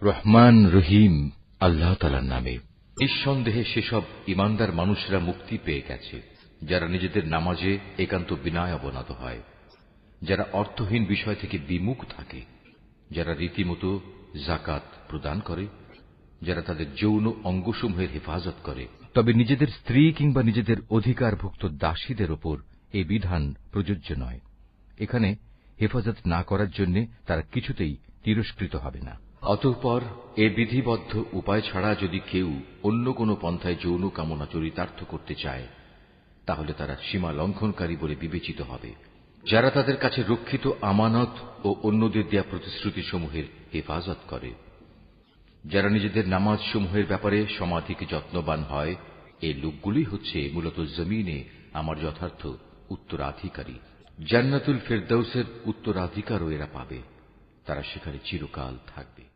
রহমান রহিম আল্লাহ তাআলার নামে। নিঃসন্দেহে সেসব ঈমানদার মানুষরা মুক্তি পেয়ে গেছে যারা নিজেদের নামাজে একান্ত বিনয় অবনত হয়, যারা অর্থহীন বিষয় থেকে বিমুখ থাকে, যারা রীতিমতো যাকাত প্রদান করে, যারা তাদের যৌন অঙ্গসমূহের হেফাজত করে। তবে নিজেদের স্ত্রী কিংবা নিজেদের অধিকারভুক্ত দাসীদের ওপর এই বিধান প্রযোজ্য নয়। এখানে হেফাজত না করার জন্য তারা কিছুতেই তিরস্কৃত হবে না। অতঃপর এ বিধিবদ্ধ উপায় ছাড়া যদি কেউ অন্য কোনো পন্থায় যৌন কামনা চরিতার্থ করতে চায়, তাহলে তারা সীমা লঙ্ঘনকারী বলে বিবেচিত হবে। যারা তাদের কাছে রক্ষিত আমানত ও অন্যদের দেয়া প্রতিশ্রুতিসমূহের হেফাজত করে, যারা নিজেদের নামাজ সমূহের ব্যাপারে সমাধিক যত্নবান হয়, এই লোকগুলি হচ্ছে মূলত জমিনে আমার যথার্থ উত্তরাধিকারী। জান্নাতুল ফেরদাউসের উত্তরাধিকারও এরা পাবে, তারা সেখানে চিরকাল থাকবে।